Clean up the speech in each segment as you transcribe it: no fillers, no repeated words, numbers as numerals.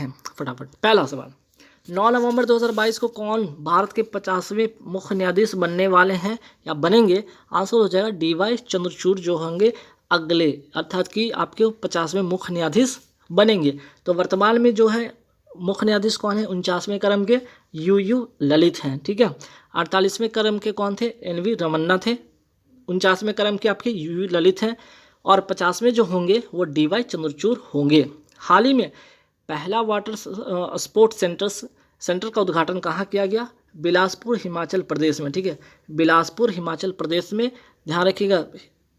हैं फटाफट। पहला सवाल, 9 नवंबर 2022 को कौन भारत के 50वें मुख्य न्यायाधीश बनने वाले हैं या बनेंगे? आंसर हो जाएगा DY चंद्रचूड़ जो होंगे अगले, अर्थात कि आपके 50वें मुख्य न्यायाधीश बनेंगे। तो वर्तमान में जो है मुख्य न्यायाधीश कौन है? 49वें क्रम के UU ललित हैं, ठीक है। 48वें क्रम के कौन थे? NV रमन्ना थे। 49वें क्रम के आपके UU ललित हैं और 50वें जो होंगे वो DY चंद्रचूड़ होंगे। हाल ही में पहला वाटर स्पोर्ट्स सेंटर का उद्घाटन कहाँ किया गया? बिलासपुर हिमाचल प्रदेश में, ठीक है। बिलासपुर हिमाचल प्रदेश में, ध्यान रखिएगा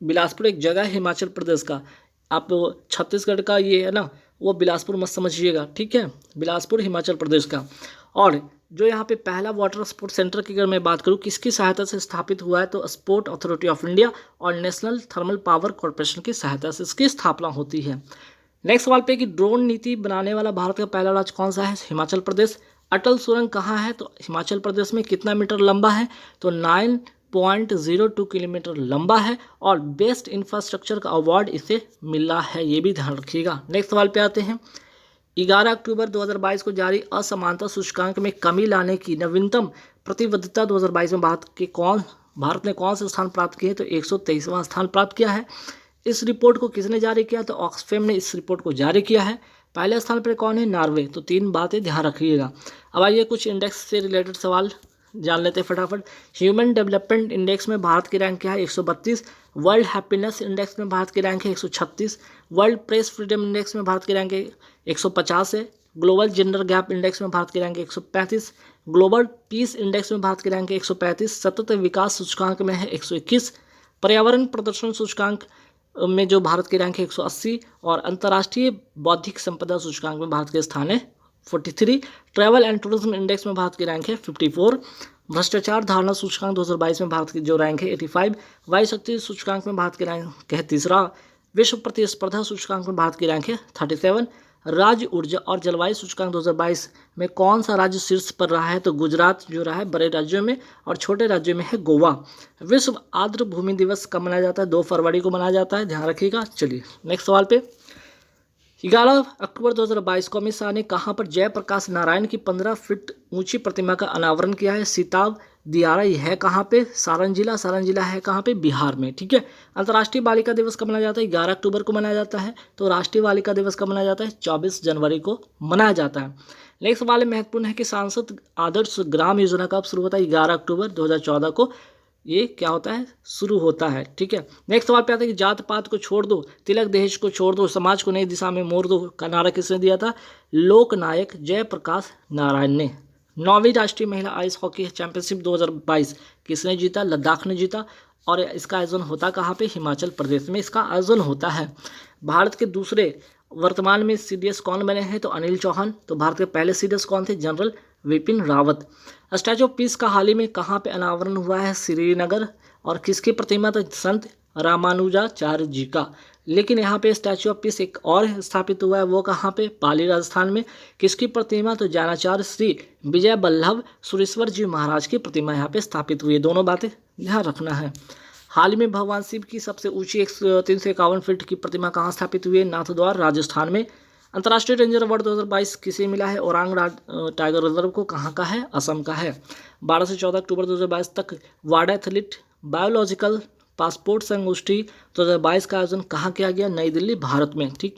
बिलासपुर एक जगह है हिमाचल प्रदेश का, आप छत्तीसगढ़ का ये है ना, वो बिलासपुर मत समझिएगा, ठीक है, बिलासपुर हिमाचल प्रदेश का। और जो यहाँ पे पहला वाटर स्पोर्ट्स सेंटर की अगर मैं बात करूँ किसकी सहायता से स्थापित हुआ है, तो स्पोर्ट अथॉरिटी ऑफ इंडिया और नेशनल थर्मल पावर कॉरपोरेशन की सहायता से इसकी स्थापना होती है। नेक्स्ट सवाल पे कि ड्रोन नीति बनाने वाला भारत का पहला राज्य कौन सा है? हिमाचल प्रदेश। अटल सुरंग कहाँ है? तो हिमाचल प्रदेश में। कितना मीटर लंबा है? तो 9.02 किलोमीटर लंबा है और बेस्ट इंफ्रास्ट्रक्चर का अवार्ड इसे मिला है, ये भी ध्यान रखिएगा। नेक्स्ट सवाल पे आते हैं, 11 अक्टूबर 2022 को जारी असमानता सूचकांक में कमी लाने की नवीनतम प्रतिबद्धता 2022 में भारत ने कौन से स्थान प्राप्त किए? तो 123वां स्थान प्राप्त किया है। इस रिपोर्ट को किसने जारी किया? तो ऑक्सफैम ने इस रिपोर्ट को जारी किया है। पहले स्थान पर कौन है? नॉर्वे। तो 3 बातें ध्यान रखिएगा। अब आइए कुछ इंडेक्स से रिलेटेड सवाल जान लेते हैं फटाफट। ह्यूमन डेवलपमेंट इंडेक्स में भारत की रैंक क्या है? 132। वर्ल्ड हैप्पीनेस इंडेक्स में भारत की रैंक है 136। वर्ल्ड प्रेस फ्रीडम इंडेक्स में भारत की रैंक है 150 है। ग्लोबल जेंडर गैप इंडेक्स में भारत की रैंक है 135। ग्लोबल पीस इंडेक्स में भारत की रैंक है 135। सतत विकास सूचकांक में है 121। पर्यावरण प्रदर्शन सूचकांक में जो भारत की रैंक है 180 और अंतर्राष्ट्रीय बौद्धिक संपदा सूचकांक में भारत के स्थान है 43। ट्रैवल एंड टूरिज्म इंडेक्स में भारत की रैंक है 54। भ्रष्टाचार धारणा सूचकांक 2022 में भारत की जो रैंक है 85। वायु शक्ति सूचकांक में भारत की रैंक है 3रा। विश्व प्रतिस्पर्धा सूचकांक में भारत की रैंक है 37। राज्य ऊर्जा और जलवायु सूचकांक 2022 में कौन सा राज्य शीर्ष पर रहा है? तो गुजरात जो रहा है बड़े राज्यों में, और छोटे राज्यों में है गोवा। विश्व आर्द्र भूमि दिवस कब मनाया जाता है? 2 फरवरी को मनाया जाता है, ध्यान रखिएगा। चलिए नेक्स्ट सवाल पे, 11 अक्टूबर 2022 को अमित शाह ने कहाँ पर जयप्रकाश नारायण की 15 फीट ऊंची प्रतिमा का अनावरण किया है? सीताब दियारा, यह है कहाँ पे? सारण जिला है कहाँ पे? बिहार में, ठीक है। अंतर्राष्ट्रीय बालिका दिवस कब मनाया जाता है? 11 अक्टूबर को मनाया जाता है। तो राष्ट्रीय बालिका दिवस कब मनाया जाता है? 24 जनवरी को मनाया जाता है। नेक्स्ट सवाल महत्वपूर्ण है कि सांसद आदर्श ग्राम योजना कब शुरू होता है? 11 अक्टूबर 2014 को ये क्या होता है? शुरू होता है, ठीक है। नेक्स्ट सवाल पे आता है कि जात पात को छोड़ दो, तिलक दहेज को छोड़ दो, समाज को नई दिशा में मोड़ दो का नारा किसने दिया था? लोकनायक जयप्रकाश नारायण ने। 9वीं राष्ट्रीय महिला आइस हॉकी चैंपियनशिप 2022 किसने जीता? लद्दाख ने जीता। और इसका आयोजन होता कहाँ पे? हिमाचल प्रदेश में इसका आयोजन होता है। भारत के दूसरे वर्तमान में CDS कौन बने हैं? तो अनिल चौहान। तो भारत के पहले CDS कौन थे? General Vipin Rawat. Statue of peace का हाल ही में कहाँ पे अनावरण हुआ है? श्रीनगर। और किसकी प्रतिमा? तो संत रामानुजाचार्य जी का। लेकिन यहाँ पे स्टैचू ऑफ पीस एक और स्थापित हुआ है, वो कहाँ पे? पाली राजस्थान में। किसकी प्रतिमा? तो ज्ञानाचार्य श्री विजय वल्लभ सुरेश्वर जी महाराज की प्रतिमा यहाँ पे स्थापित हुई है। दोनों बातें ध्यान रखना है। हाल ही में भगवान शिव की सबसे ऊंची 351 फीट की प्रतिमा कहाँ स्थापित हुई है? नाथद्वार राजस्थान में। अंतर्राष्ट्रीय रेंजर अवार्ड 2022 किसे मिला है? औरांग टाइगर रिजर्व को कहाँ का है? असम का है। 12 से 14 अक्टूबर 2022 तक वाडा एथलीट बायोलॉजिकल पासपोर्ट संगोष्ठी 2022 का आयोजन कहाँ किया गया? नई दिल्ली, भारत में, ठीक।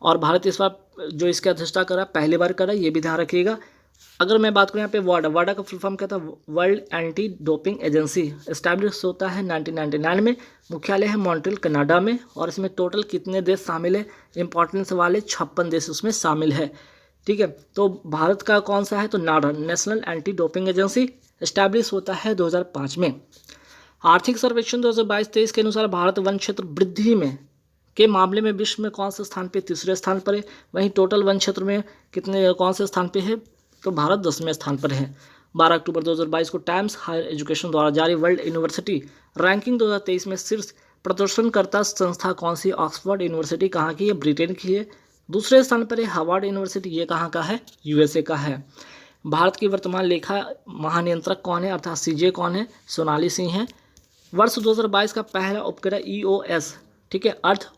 और भारत इस बार जो इसकी अध्यक्षता करा पहली बार करा, ये भी ध्यान रखिएगा। अगर मैं बात करूँ यहाँ पे वाडा का फुल फॉर्म क्या था? World anti doping agency. Establish होता है 1999 में। मुख्यालय है मॉन्ट्रियल कनाडा में। और इसमें टोटल कितने देश शामिल है? इंपॉर्टेंस वाले 56 देश उसमें शामिल है, ठीक है। तो भारत का कौन सा है? तो NADA, national anti doping agency, establish होता है 2005 में। आर्थिक सर्वेक्षण 2022-23 के अनुसार भारत वन क्षेत्र वृद्धि में के मामले में विश्व में कौन से स्थान पे? 3रे स्थान पर है। वहीं टोटल वन क्षेत्र में कौन से स्थान पे है? तो भारत 10वें स्थान पर है। 12 अक्टूबर 2022 को टाइम्स हायर एजुकेशन द्वारा जारी वर्ल्ड यूनिवर्सिटी रैंकिंग 2023 में शीर्ष प्रदर्शनकर्ता संस्था कौन सी? ऑक्सफोर्ड यूनिवर्सिटी कहाँ की है? ब्रिटेन की है। 2रे स्थान पर है हार्वर्ड यूनिवर्सिटी, ये कहाँ का है? USA का है। भारत की वर्तमान लेखा महानियंत्रक कौन है, अर्थात CJ कौन है? सोनाली सिंह है। वर्ष 2022 का पहला उपग्रह EOS, ठीक है, अर्थ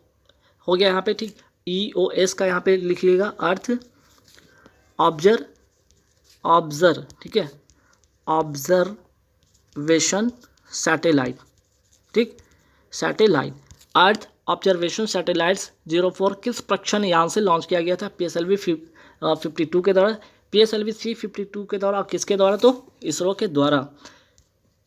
हो गया यहाँ पे, ठीक। EOS का यहाँ पे लिख लीजिएगा, अर्थ ऑब्जर ठीक है, ऑब्जर्वेशन सैटेलाइट, ठीक, सैटेलाइट अर्थ ऑब्जर्वेशन सैटेलाइट्स 04 किस प्रक्षेपण यान से लॉन्च किया गया था? PSLV 52 के द्वारा, PSLV C-52 के द्वारा, और किसके द्वारा? तो इसरो के द्वारा।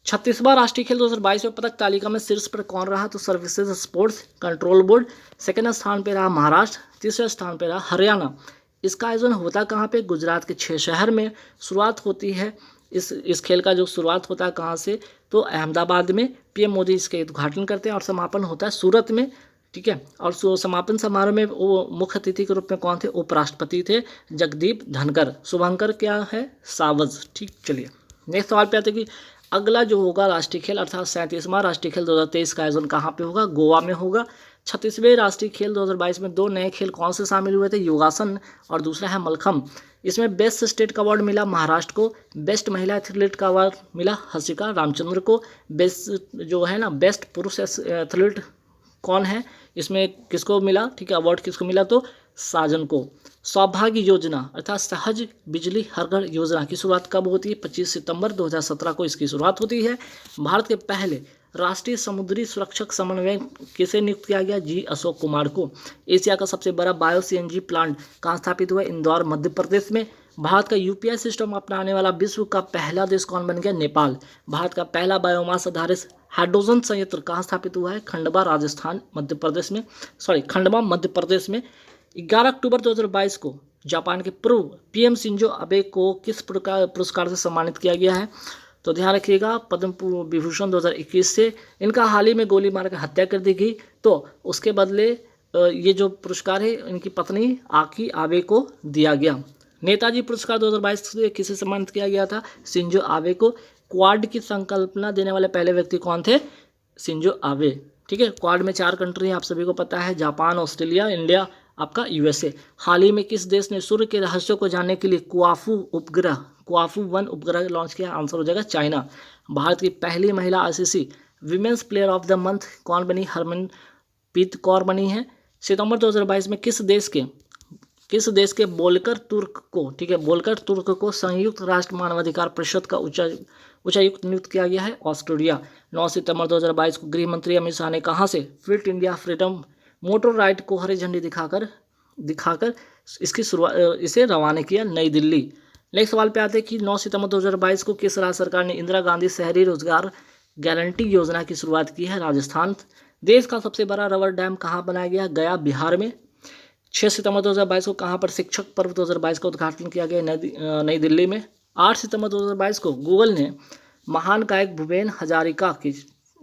36वां राष्ट्रीय खेल 2022 में पदक तालिका में शीर्ष पर कौन रहा? तो services sports control board. Second स्थान पर रहा महाराष्ट्र, तीसरे स्थान पर रहा हरियाणा। इसका आयोजन होता कहाँ पे? गुजरात के 6 शहर में। शुरुआत होती है इस खेल का जो शुरुआत होता है कहाँ से? तो अहमदाबाद में। PM मोदी इसके उद्घाटन करते हैं और समापन होता है सूरत में, ठीक है। और समापन समारोह में वो मुख्य अतिथि के रूप में कौन थे? उपराष्ट्रपति थे जगदीप धनखड़। शुभंकर क्या है? सावज, ठीक। चलिए नेक्स्ट सवाल पे आते हैं कि अगला जो होगा राष्ट्रीय खेल अर्थात 37वां राष्ट्रीय खेल 2023 का आयोजन कहाँ पे होगा? गोवा में होगा। 36वें राष्ट्रीय खेल 2022 में 2 नए खेल कौन से शामिल हुए थे? योगासन और दूसरा है मलखम्ब। इसमें बेस्ट स्टेट का अवार्ड मिला महाराष्ट्र को। बेस्ट महिला एथलीट का अवार्ड मिला हर्षिका रामचंद्र को। बेस्ट जो है ना बेस्ट पुरुष एथलीट कौन है? इसमें किसको मिला? ठीक है, अवार्ड किसको मिला? तो साजन को। सौभाग्य योजना अर्थात सहज बिजली हर घर योजना की शुरुआत कब होती है? 25 सितंबर 2017 को इसकी शुरुआत होती है। भारत के पहले राष्ट्रीय समुद्री सुरक्षक समन्वयक किसे नियुक्त किया गया? G अशोक कुमार को। एशिया का सबसे बड़ा बायो CNG प्लांट कहाँ स्थापित हुआ? इंदौर मध्य प्रदेश में। भारत का UPI सिस्टम अपनाने वाला विश्व का पहला देश कौन बन गया? नेपाल। भारत का पहला बायोमास आधारित हाइड्रोजन संयंत्र कहाँ स्थापित हुआ है? खंडवा राजस्थान मध्य प्रदेश में, खंडवा मध्य प्रदेश में। 11 अक्टूबर 2022 को जापान के पूर्व PM शिंजो अबे को किस पुरस्कार से सम्मानित किया गया है? तो ध्यान रखिएगा पद्म विभूषण 2021 से। इनका हाल ही में गोली मारकर हत्या कर दी गई, तो उसके बदले ये जो पुरस्कार है इनकी पत्नी आकी आबे को दिया गया। नेताजी पुरस्कार 2022 से किसे सम्मानित किया गया था? शिंजो आबे को। क्वाड की संकल्पना देने वाले पहले व्यक्ति कौन थे? शिंजो आबे, ठीक है। क्वाड में 4 कंट्री हैं, आप सभी को पता है, जापान, ऑस्ट्रेलिया, इंडिया, आपका USA। हाल ही में किस देश ने सूर्य के रहस्यों को जानने के लिए क्वाफू 1 उपग्रह लॉन्च किया? आंसर हो जाएगा चाइना। भारत की पहली महिला ICC women's player of the month कौन बनी? हरमनप्रीत कौर बनी है। सितंबर 2022 में किस देश के बोल्कर तुर्क को, ठीक है, बोल्कर तुर्क को संयुक्त राष्ट्र मानवाधिकार परिषद का उच्चायुक्त नियुक्त किया गया है? ऑस्ट्रेलिया। 9 सितंबर 2022 को गृह मंत्री अमित शाह ने कहाँ से fit India freedom motor ride को हरी झंडी दिखाकर इसकी शुरुआत इसे रवाना किया? नई दिल्ली। नेक्स्ट सवाल पे आते हैं कि 9 सितंबर 2022 को किस राज्य सरकार ने इंदिरा गांधी शहरी रोजगार गारंटी योजना की शुरुआत की है? राजस्थान। देश का सबसे बड़ा रबर डैम कहाँ बनाया गया? गया, बिहार में। 6 सितंबर 2022 को कहाँ पर शिक्षक पर्व 2022 का उद्घाटन किया गया? नई दिल्ली में। 8 सितंबर 2022 को गूगल ने महान गायक भूपेन हजारिका की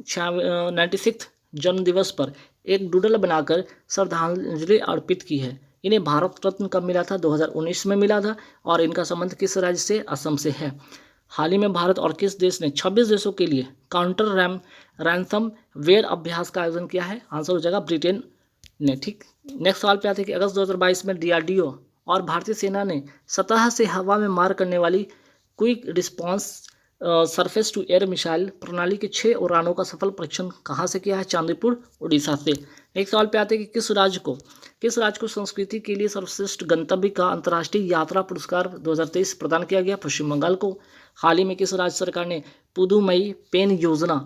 96 जन्म दिवस पर एक डूडल बनाकर श्रद्धांजलि अर्पित की है। इन्हें भारत रत्न कब मिला था? 2019 में मिला था। और इनका संबंध किस राज्य से? असम से है। हाल ही में भारत और किस देश ने 26 देशों के लिए काउंटर रैंसम वेयर अभ्यास का आयोजन किया है? आंसर हो जाएगा ब्रिटेन ने, ठीक। नेक्स्ट सवाल पे आते हैं कि अगस्त 2022 में DRDO और भारतीय सेना ने सतह से हवा में मार करने वाली quick response surface to air missile प्रणाली के 6 उड़ानों का सफल परीक्षण कहाँ से किया है? चांदीपुर, उड़ीसा से। एक सवाल पे आते हैं कि किस राज्य को संस्कृति के लिए सर्वश्रेष्ठ गंतव्य का अंतर्राष्ट्रीय यात्रा पुरस्कार 2023 प्रदान किया गया? पश्चिम बंगाल को। हाल ही में किस राज्य सरकार ने पुदुमई पेन योजना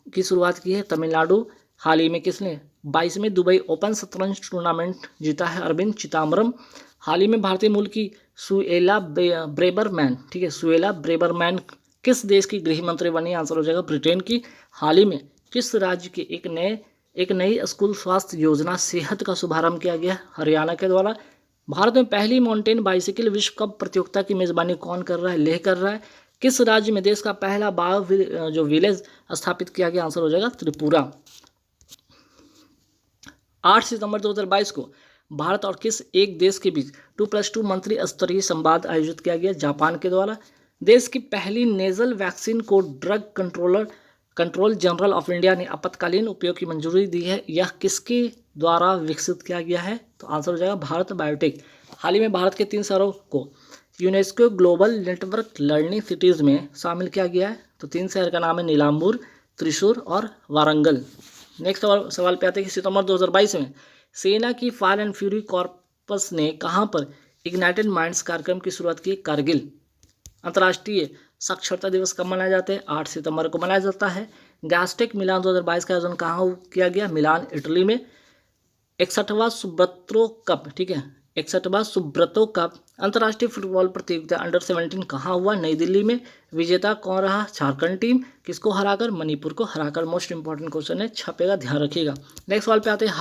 की शुरुआत की है? तमिलनाडु। हाल ही में किसने 22वें दुबई ओपन शतरंज टूर्नामेंट जीता है? अरविंद चिदम्बरम। हाल ही में भारतीय मूल की सुएला ब्रेबरमैन, ठीक है, सुएला ब्रेबरमैन किस देश की गृह मंत्री बनी? आंसर हो जाएगा ब्रिटेन की। हाल ही में किस राज्य के एक नई स्कूल स्वास्थ्य योजना सेहत का शुभारंभ किया गया? हरियाणा के द्वारा। भारत में पहली माउंटेन बाइसिकल विश्व कप प्रतियोगिता की मेजबानी कौन कर रहा है? लेह कर रहा है। किस राज्य में देश का पहला बायो जो विलेज स्थापित किया गया? आंसर हो जाएगा त्रिपुरा। 8 सितंबर 2022 को भारत और किस एक देश के बीच 2+2 मंत्री स्तरीय संवाद आयोजित किया गया? जापान के द्वारा। देश की पहली नेजल वैक्सीन को drug control general of India ने आपातकालीन उपयोग की मंजूरी दी है। यह किसके द्वारा विकसित किया गया है? तो आंसर हो जाएगा भारत बायोटेक। हाल ही में भारत के 3 शहरों को UNESCO global network learning cities में शामिल किया गया है। तो 3 शहर का नाम है नीलांबूर, त्रिशूर और वारंगल। नेक्स्ट सवाल पे आते हैं कि सितंबर 2022 में सेना की फायर एंड फ्यूरी कॉर्पस ने कहाँ पर इग्नाइटेड माइंड्स कार्यक्रम की शुरुआत की? कारगिल। अंतर्राष्ट्रीय साक्षरता दिवस कब मनाया जाता है? 8 सितंबर को मनाया जाता है। गैस्ट्रिक मिलान 2022 का आयोजन कहाँ किया गया? मिलान, इटली में। 61वां सुब्रतो कप, ठीक है, 61वां सुब्रतो कप अंतर्राष्ट्रीय फुटबॉल प्रतियोगिता अंडर-17 कहाँ हुआ? नई दिल्ली में। विजेता कौन रहा? झारखंड टीम। किसको हराकर? मणिपुर को हराकर। मोस्ट इंपॉर्टेंट क्वेश्चन है, छपेगा, ध्यान रखिएगा। नेक्स्ट सवाल पे आते हैं।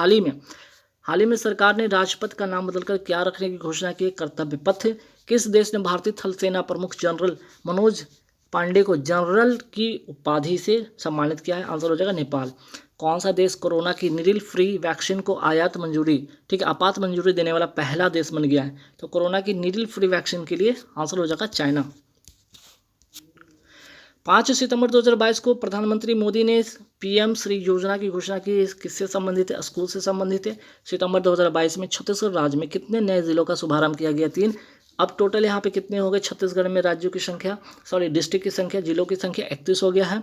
हाल ही में सरकार ने राजपथ का नाम बदलकर क्या रखने की घोषणा की? कर्तव्य पथ। किस देश ने भारतीय थल सेना प्रमुख जनरल मनोज पांडे को जनरल की उपाधि से सम्मानित किया है? आंसर हो जाएगा नेपाल। कौन सा देश कोरोना की नीडल फ्री वैक्सीन को आयात मंजूरी, ठीक है, आपात मंजूरी देने वाला पहला देश बन गया है? तो कोरोना की नीडल फ्री वैक्सीन के लिए आंसर हो जाएगा चाइना। 5 सितंबर 2022 को प्रधानमंत्री मोदी ने पीएम श्री योजना की घोषणा की। किससे संबंधित है? स्कूल से संबंधित है। सितंबर 2022 में छत्तीसगढ़ राज्य में कितने नए जिलों का शुभारंभ किया गया? 3। अब टोटल यहाँ पे कितने हो गए छत्तीसगढ़ में? राज्यों की संख्या, सॉरी डिस्ट्रिक्ट की संख्या, जिलों की संख्या 31 हो गया है।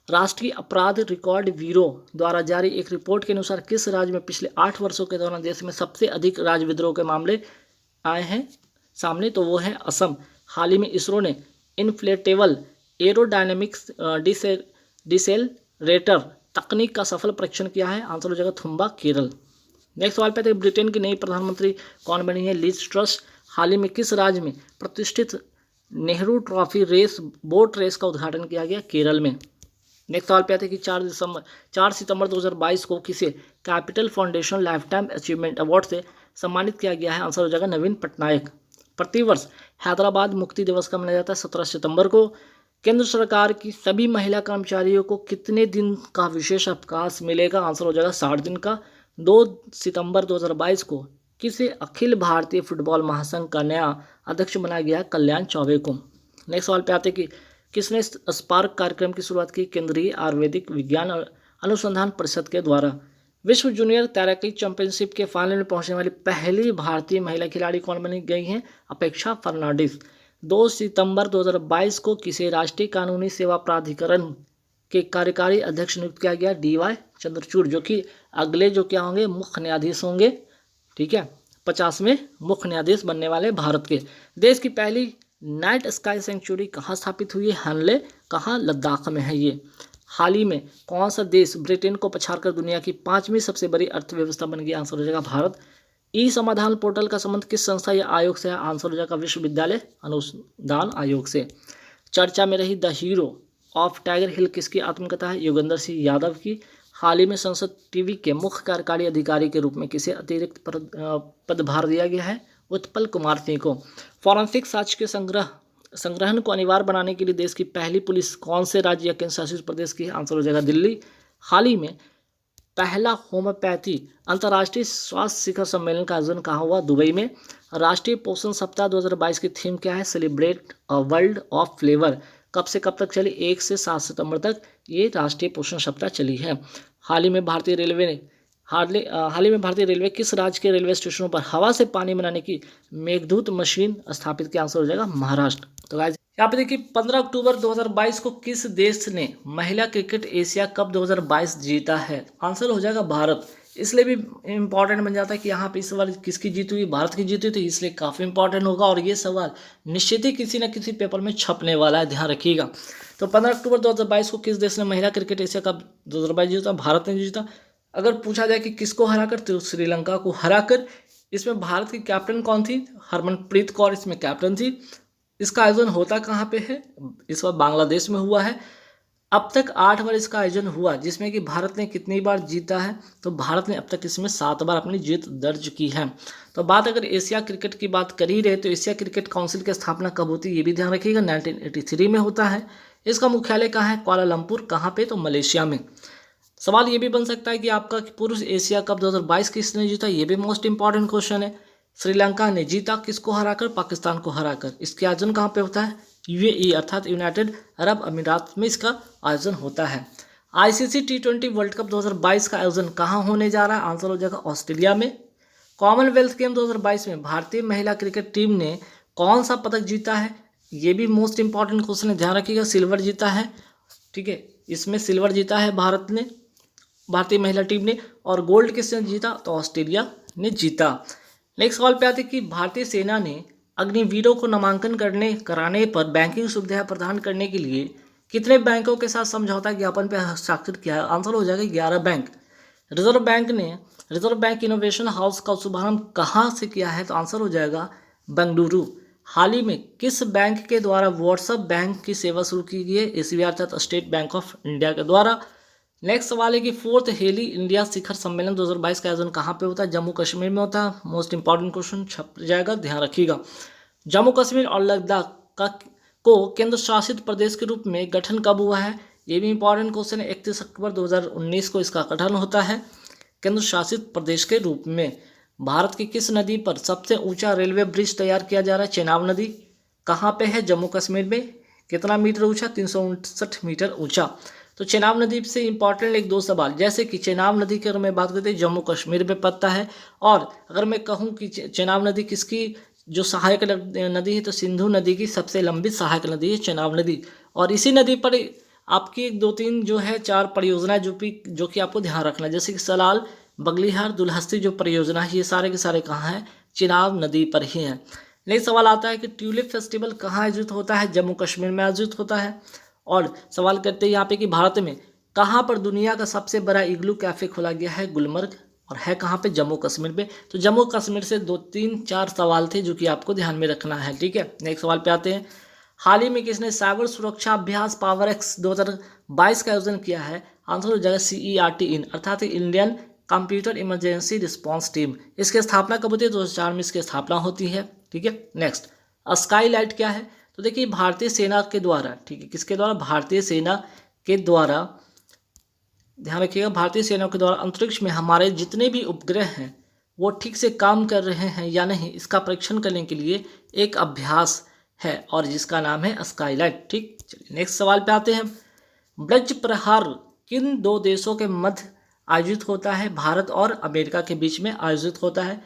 राष्ट्रीय अपराध रिकॉर्ड ब्यूरो द्वारा जारी एक रिपोर्ट के अनुसार किस राज्य में पिछले 8 वर्षों के दौरान देश में सबसे अधिक राजविद्रोह के मामले आए हैं सामने? तो वो है असम। हाल ही में इसरो ने इन्फ्लेटेबल एरोडायनेमिक्स डिसेलरेटर तकनीक का सफल परीक्षण किया है? आंसर हो जाएगा थुम्बा, केरल। नेक्स्ट सवाल पे आते हैं। ब्रिटेन की नई प्रधानमंत्री कौन बनी है? Liz truss. हाल ही में किस राज्य में प्रतिष्ठित Nehru trophy race boat race का उद्घाटन किया गया? केरल में। नेक्स्ट सवाल पे आते हैं कि 4 सितंबर 2022 को किसे capital foundation life time achievement award से सम्मानित किया गया है? आंसर हो जाएगा नवीन पटनायक। प्रतिवर्ष हैदराबाद मुक्ति दिवस कब मनाया जाता है? 17 सितंबर को। केंद्र सरकार की सभी महिला कर्मचारियों को कितने दिन का विशेष अवकाश मिलेगा? आंसर हो जाएगा 60 दिन का। 2 सितंबर 2022 को किसे अखिल भारतीय फुटबॉल महासंघ का नया अध्यक्ष बनाया गया? कल्याण चौबे को। नेक्स्ट सवाल पे आते कि किसने स्पार्क कार्यक्रम की शुरुआत की? केंद्रीय आयुर्वेदिक विज्ञान और अनुसंधान परिषद के द्वारा। विश्व जूनियर तैराकी चैंपियनशिप के फाइनल में पहुंचने वाली पहली भारतीय महिला खिलाड़ी कौन बनी गई हैं? अपेक्षा फर्नांडिस। 2 सितंबर 2022 को किसे राष्ट्रीय कानूनी सेवा प्राधिकरण के कार्यकारी अध्यक्ष नियुक्त किया गया? DY चंद्रचूड़, जो कि अगले जो क्या होंगे? मुख्य न्यायाधीश होंगे, ठीक है, 50वें मुख्य न्यायाधीश बनने वाले भारत के। देश की पहली नाइट स्काई सेंचुरी कहाँ स्थापित हुई है? हनले, कहाँ? लद्दाख में है ये। हाल ही में कौन सा देश ब्रिटेन को पछाड़कर दुनिया की 5वीं सबसे बड़ी अर्थव्यवस्था बन गया? आंसर हो जाएगा भारत। ई समाधान पोर्टल का संबंध किस संस्था या आयोग से है? आंसर हो जाएगा विश्वविद्यालय अनुदान आयोग से। चर्चा में रही द हीरो ऑफ टाइगर हिल किसकी आत्मकथा है? योगेंद्र सिंह यादव की। हाल ही में संसद टीवी के मुख्य कार्यकारी अधिकारी के रूप में किसे अतिरिक्त पदभार दिया गया है? उत्पल कुमार सिंह को। फॉरेंसिक साक्ष्य के संग्रहण को अनिवार्य बनाने के लिए देश की पहली पुलिस कौन से राज्य या केंद्र शासित प्रदेश की है? आंसर हो जाएगा दिल्ली। हाल ही में पहला होम्योपैथी अंतर्राष्ट्रीय स्वास्थ्य शिखर सम्मेलन का आयोजन कहाँ हुआ? दुबई में। राष्ट्रीय पोषण सप्ताह 2022 की थीम क्या है? Celebrate a world of flavour. कब से कब तक चली? 1 से 7 सितंबर तक ये राष्ट्रीय पोषण सप्ताह चली है। हाल ही में भारतीय रेलवे किस राज्य के रेलवे स्टेशनों पर हवा से पानी बनाने की मेघदूत मशीन स्थापित किया? आंसर हो जाएगा महाराष्ट्र। तो गाइस यहाँ पे देखिए 15 अक्टूबर 2022 को किस देश ने महिला क्रिकेट एशिया कप 2022 जीता है? आंसर हो जाएगा भारत। इसलिए भी इम्पॉर्टेंट बन जाता है कि यहाँ पे इस बार किसकी जीत हुई? भारत की जीत हुई, तो इसलिए काफ़ी इंपॉर्टेंट होगा और ये सवाल निश्चित ही किसी न किसी पेपर में छपने वाला है, ध्यान रखिएगा। तो 15 अक्टूबर 2022 को किस देश ने महिला क्रिकेट एशिया कप 2022 जीता? भारत ने जीता। अगर पूछा जाए कि किसको हराकर, तो श्रीलंका को हराकर। इसमें भारत की कैप्टन कौन थी? हरमनप्रीत कौर इसमें कैप्टन थी। इसका आयोजन होता कहाँ पे है? इस बार बांग्लादेश में हुआ है। अब तक 8 बार इसका आयोजन हुआ, जिसमें कि भारत ने कितनी बार जीता है? तो भारत ने अब तक इसमें 7 बार अपनी जीत दर्ज की है। तो बात अगर एशिया क्रिकेट की बात कर ही रहे, तो एशिया क्रिकेट काउंसिल की स्थापना कब होती है ये भी ध्यान रखिएगा। 1983 में होता है। इसका मुख्यालय कहाँ है? कुआलालंपुर। कहाँ पे? तो मलेशिया में। सवाल ये भी बन सकता है कि आपका पुरुष एशिया कप 2022 किसने जीता? ये भी मोस्ट इंपॉर्टेंट क्वेश्चन है। श्रीलंका ने जीता, किसको हराकर? पाकिस्तान को हराकर। इसके आयोजन कहाँ पे होता है? UAE अर्थात यूनाइटेड अरब अमीरात में इसका आयोजन होता है। ICC T20 वर्ल्ड कप 2022 का आयोजन कहाँ होने जा रहा है? आंसर हो जाएगा ऑस्ट्रेलिया में। कॉमनवेल्थ गेम 2022 में भारतीय महिला क्रिकेट टीम ने कौन सा पदक जीता है? ये भी मोस्ट इंपॉर्टेंट क्वेश्चन है, ध्यान रखिएगा। सिल्वर जीता है, ठीक है, इसमें सिल्वर जीता है भारतीय महिला टीम ने। और गोल्ड किसने जीता? तो ऑस्ट्रेलिया ने जीता। नेक्स्ट सवाल पे आते हैं कि भारतीय सेना ने अग्निवीरों को नामांकन कराने पर बैंकिंग सुविधा प्रदान करने के लिए कितने बैंकों के साथ समझौता ज्ञापन पर हस्ताक्षर किया है? आंसर हो जाएगा 11 bank. Reserve bank innovation house का शुभारंभ कहाँ से किया है? तो आंसर हो जाएगा बेंगलुरु। हाल ही में किस बैंक के द्वारा व्हाट्सएप बैंक की सेवा शुरू की गई है? एसबीआई अर्थात स्टेट बैंक ऑफ इंडिया के द्वारा। नेक्स्ट सवाल है कि 4th हेली इंडिया शिखर सम्मेलन 2022 का आयोजन कहाँ पे होता है? जम्मू कश्मीर में होता है। मोस्ट इंपॉर्टेंट क्वेश्चन छप जाएगा, ध्यान रखिएगा। जम्मू कश्मीर और लद्दाख को केंद्र शासित प्रदेश के रूप में गठन कब हुआ है? ये भी इंपॉर्टेंट क्वेश्चन है। 31 अक्टूबर 2019 को इसका गठन होता है केंद्र शासित प्रदेश के रूप में। भारत की किस नदी पर सबसे ऊंचा रेलवे ब्रिज तैयार किया जा रहा है? चेनाब नदी। कहाँ पे है? जम्मू कश्मीर में। कितना मीटर ऊंचा? 359 मीटर ऊंचा। तो चेनाब नदी से इंपॉर्टेंट एक दो सवाल, जैसे कि चेनाब नदी की अगर मैं बात करते हैं जम्मू कश्मीर में पड़ता है, और अगर मैं कहूँ कि चेनाब नदी किसकी जो सहायक नदी है, तो सिंधु नदी की सबसे लंबी सहायक नदी है चेनाब नदी। और इसी नदी पर आपकी एक दो तीन जो है 4 परियोजनाएं जो कि आपको ध्यान रखना है, जैसे कि सलाल, बगलीहार, दुलहस्ती जो परियोजना है, ये सारे के सारे कहाँ हैं? चेनाब नदी पर ही हैं। नेक्स्ट सवाल आता है कि ट्यूलिप फेस्टिवल कहाँ आयोजित होता है? जम्मू कश्मीर में आयोजित होता है। और सवाल करते हैं यहाँ पे कि भारत में कहाँ पर दुनिया का सबसे बड़ा इग्लू कैफे खोला गया है? गुलमर्ग। और है कहाँ पे? जम्मू कश्मीर पे। तो जम्मू कश्मीर से 2 3 4 सवाल थे जो कि आपको ध्यान में रखना है, ठीक है। नेक्स्ट सवाल पे आते हैं। हाल ही में किसने साइबर सुरक्षा अभ्यास पावर एक्स 2022 का आयोजन किया है? आंसर हो जाएगा CERT इन अर्थात Indian computer emergency response team. इसकी स्थापना कब होती है? 2004 में इसकी स्थापना होती है, ठीक है। नेक्स्ट, स्काई लाइट क्या है? तो देखिए भारतीय सेना के द्वारा, ठीक है, किसके द्वारा? भारतीय सेना के द्वारा, ध्यान रखिएगा, भारतीय सेना के द्वारा अंतरिक्ष में हमारे जितने भी उपग्रह हैं वो ठीक से काम कर रहे हैं या नहीं, इसका परीक्षण करने के लिए एक अभ्यास है और जिसका नाम है स्काईलाइट, ठीक। चलिए नेक्स्ट सवाल पे आते हैं। ब्रज प्रहार किन 2 देशों के मध्य आयोजित होता है? भारत और अमेरिका के बीच में आयोजित होता है।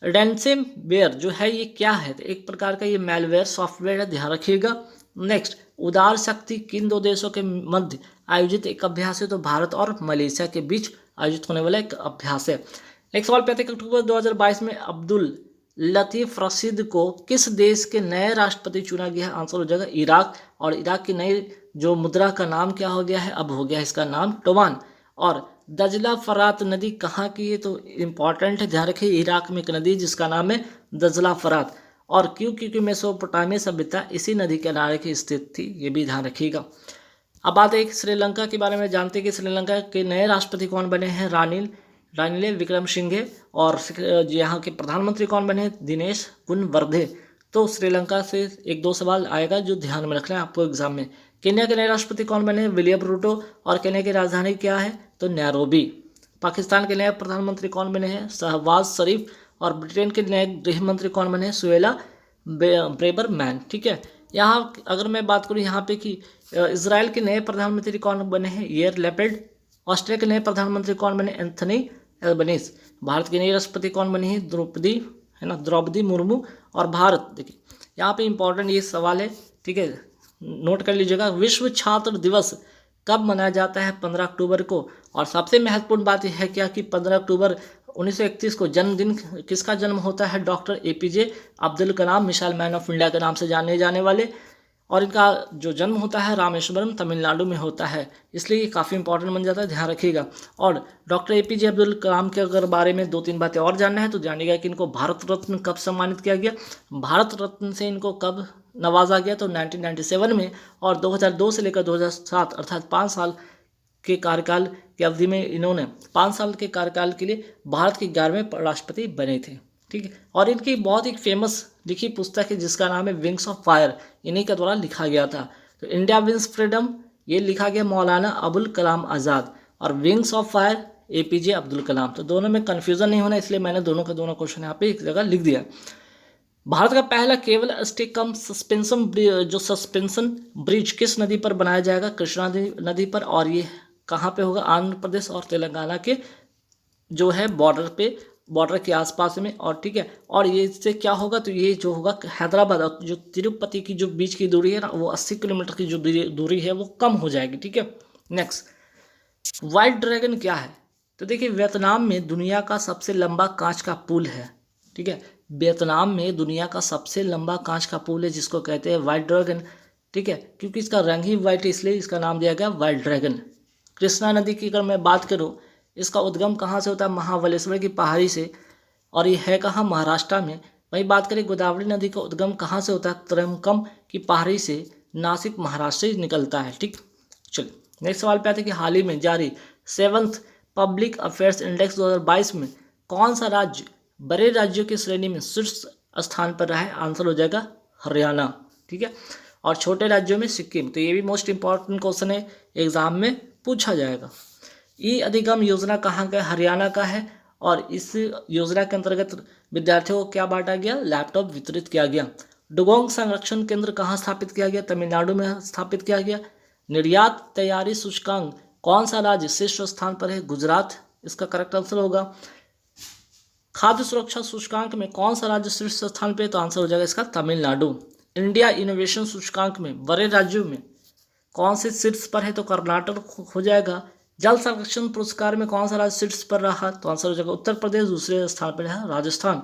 रैंसमवेयर जो है ये क्या है? तो एक प्रकार का ये मेलवेयर सॉफ्टवेयर है, ध्यान रखिएगा। नेक्स्ट, उदार शक्ति किन 2 देशों के मध्य आयोजित एक अभ्यास है? तो भारत और मलेशिया के बीच आयोजित होने वाला एक अभ्यास है। नेक्स्ट सवाल पे आते हैं। अक्टूबर 2022 में अब्दुल लतीफ रशीद को किस देश के नए राष्ट्रपति चुना गया है? आंसर हो जाएगा इराक। और इराक की नई जो मुद्रा का नाम क्या हो गया है? अब हो गया है इसका नाम टोमान। और दजला फरात नदी कहाँ की है? तो इम्पॉर्टेंट है, ध्यान रखिए, इराक में एक नदी जिसका नाम है दजला फरात। और क्योंकि मेसोपोटामिया सभ्यता इसी नदी के किनारे की स्थित थी, ये भी ध्यान रखिएगा। अब बात है श्रीलंका के बारे में। जानते हैं कि श्रीलंका के नए राष्ट्रपति कौन बने हैं? रानिल विक्रमसिंघे। और यहाँ के प्रधानमंत्री कौन बने? दिनेश गुणवर्धे। तो श्रीलंका से एक दो सवाल आएगा जो ध्यान में रखना है आपको एग्जाम में। केन्या के नए राष्ट्रपति कौन बने? William Ruto. और केन्या की राजधानी क्या है? तो नैरोबी। पाकिस्तान के नए प्रधानमंत्री कौन बने हैं? शहबाज शरीफ। और ब्रिटेन के नए गृह मंत्री कौन बने हैं? सुएला ब्रेबरमैन, ठीक है। यहाँ अगर मैं बात करूँ यहाँ पे कि इजराइल के नए प्रधानमंत्री कौन बने हैं? यार लैपिड। ऑस्ट्रेलिया के नए प्रधानमंत्री कौन बने? Anthony Albanese. भारत की नई राष्ट्रपति कौन बनी है? द्रौपदी, है ना, द्रौपदी मुर्मू। और भारत, देखिए यहाँ पे इंपॉर्टेंट ये सवाल है, ठीक है, नोट कर लीजिएगा। विश्व छात्र दिवस कब मनाया जाता है? 15 अक्टूबर को। और सबसे महत्वपूर्ण बात यह है क्या कि 15 अक्टूबर 1931 को जन्मदिन किसका जन्म होता है? Doctor APJ Abdul Kalam, missile man of India के नाम से जाने जाने वाले। और इनका जो जन्म होता है रामेश्वरम तमिलनाडु में होता है, इसलिए ये काफ़ी इंपॉर्टेंट बन जाता है, ध्यान रखिएगा। और डॉक्टर APJ अब्दुल कलाम के अगर बारे में 2-3 बातें और जानना है तो जानिएगा कि इनको भारत रत्न कब सम्मानित किया गया, भारत रत्न से इनको कब नवाजा गया, तो 1997 में। और 2002 से लेकर 2007 अर्थात 5 साल के कार्यकाल की अवधि में इन्होंने 5 साल के कार्यकाल के लिए भारत के 11वें राष्ट्रपति बने थे, ठीक है। और इनकी बहुत एक फेमस लिखी पुस्तक है जिसका नाम है विंग्स ऑफ फायर, इन्हीं के द्वारा लिखा गया था। तो इंडिया विंस फ्रीडम ये लिखा गया मौलाना अबुल कलाम आज़ाद, और wings of fire APJ Abdul Kalam. तो दोनों में कन्फ्यूज़न नहीं होना, इसलिए मैंने दोनों के दोनों क्वेश्चन यहाँ पे एक जगह लिख दिया। भारत का पहला केबल स्टिक कम सस्पेंशन ब्रिज किस नदी पर बनाया जाएगा? कृष्णा नदी पर। और ये कहाँ पे होगा? आंध्र प्रदेश और तेलंगाना के जो है बॉर्डर के आसपास में। और ठीक है, और ये इससे क्या होगा? तो ये जो होगा हैदराबाद और जो तिरुपति की जो बीच की दूरी है ना, वो 80 किलोमीटर की जो दूरी है वो कम हो जाएगी, ठीक है। नेक्स्ट, व्हाइट ड्रैगन क्या है? तो देखिए वियतनाम में दुनिया का सबसे लंबा कांच का पुल है, ठीक है। वियतनाम में दुनिया का सबसे लंबा कांच का पुल है जिसको कहते हैं वाइट ड्रैगन, ठीक है, क्योंकि इसका रंग ही वाइट है इसलिए इसका नाम दिया गया वाइट ड्रैगन। कृष्णा नदी की अगर मैं बात करूँ, इसका उद्गम कहाँ से होता है? महाबलेश्वर की पहाड़ी से, और ये है कहाँ? महाराष्ट्र में। वहीं बात करें गोदावरी नदी का उद्गम कहाँ से होता है? त्रयंबकम की पहाड़ी से, नासिक महाराष्ट्र से निकलता है, ठीक। चलिए नेक्स्ट सवाल पे आते हैं कि हाल ही में जारी 7th पब्लिक अफेयर्स इंडेक्स 2022 में कौन सा राज्य बड़े राज्यों की श्रेणी में शीर्ष स्थान पर रहा है? आंसर हो जाएगा हरियाणा, ठीक है, और छोटे राज्यों में सिक्किम। तो ये भी मोस्ट इंपॉर्टेंट क्वेश्चन है, एग्जाम में पूछा जाएगा। ई अधिगम योजना कहाँ का है? हरियाणा का है, और इस योजना के अंतर्गत विद्यार्थियों को क्या बांटा गया? लैपटॉप वितरित किया गया। डुगोंग संरक्षण केंद्र कहाँ स्थापित किया गया? तमिलनाडु में स्थापित किया गया। निर्यात तैयारी सूचकांक कौन सा राज्य शीर्ष स्थान पर है? गुजरात इसका करेक्ट आंसर होगा। खाद्य सुरक्षा सूचकांक में कौन सा राज्य शीर्ष स्थान पर है? तो आंसर हो जाएगा इसका तमिलनाडु। इंडिया इनोवेशन सूचकांक में बड़े राज्यों में कौन से शीर्ष पर है? तो कर्नाटक हो जाएगा। जल संरक्षण पुरस्कार में कौन सा राज्य शीर्ष पर रहा? तो आंसर हो जाएगा उत्तर प्रदेश। दूसरे स्थान पर है Rajasthan.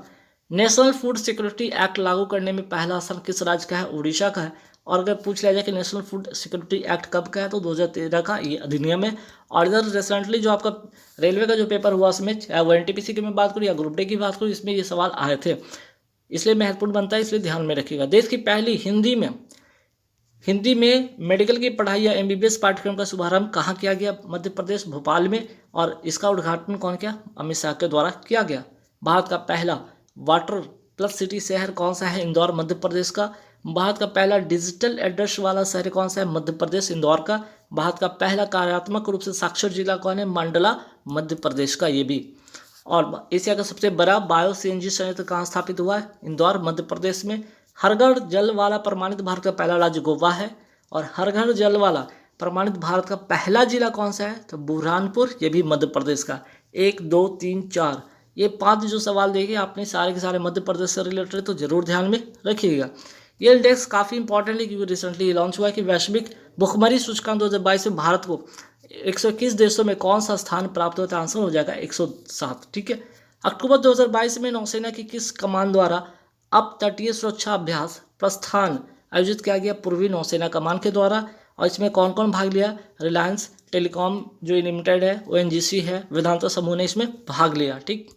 National food security act लागू करने में पहला स्थान किस राज्य का है? उड़ीसा का है। और अगर पूछ लिया जाए कि नेशनल फूड सिक्योरिटी एक्ट कब का है, तो 2013 का ये अधिनियम है। और इधर रिसेंटली जो आपका रेलवे का जो पेपर हुआ उसमें, चाहे वो एनटीपीसी की मैं बात करूँ या ग्रुप डी की बात करूँ, इसमें ये सवाल आए थे, इसलिए महत्वपूर्ण बनता है, इसलिए ध्यान में रखिएगा। देश की पहली हिंदी में मेडिकल की पढ़ाई या एमबीबीएस पाठ्यक्रम का शुभारंभ कहाँ किया गया? मध्य प्रदेश भोपाल में। और इसका उद्घाटन कौन किया? अमित शाह के द्वारा किया गया। भारत का पहला वाटर प्लस सिटी शहर कौन सा है? इंदौर मध्य प्रदेश का। भारत का पहला डिजिटल एड्रेस वाला शहर कौन सा है? मध्य प्रदेश इंदौर का। भारत का पहला कार्यात्मक रूप से साक्षर जिला कौन है? मंडला मध्य प्रदेश का ये भी। और एशिया का सबसे बड़ा बायो सीएनजी संयंत्र कहाँ स्थापित हुआ है? इंदौर मध्य प्रदेश में। हर घर जल वाला प्रमाणित भारत का पहला राज्य गोवा है। और हर घर जल वाला प्रमाणित भारत का पहला जिला कौन सा है? तो बुरहानपुर, ये भी मध्य प्रदेश का। 1 2 3 4 ये 5 जो सवाल देखे आपने सारे के सारे मध्य प्रदेश से रिलेटेड, तो जरूर ध्यान में रखिएगा। ये इंडेक्स काफ़ी इंपॉर्टेंट है क्योंकि रिसेंटली लॉन्च हुआ है कि वैश्विक भुखमरी सूचकांक 2022 में भारत को 121 देशों में कौन सा स्थान प्राप्त होता है? आंसर हो जाएगा 107, ठीक है। अक्टूबर 2022 में नौसेना की किस कमान द्वारा अप तटीय सुरक्षा अभ्यास प्रस्थान आयोजित किया गया? पूर्वी नौसेना कमान के द्वारा। और इसमें कौन कौन भाग लिया? रिलायंस टेलीकॉम जो लिमिटेड है, ओएनजीसी है, वेदांता समूह ने इसमें भाग लिया, ठीक।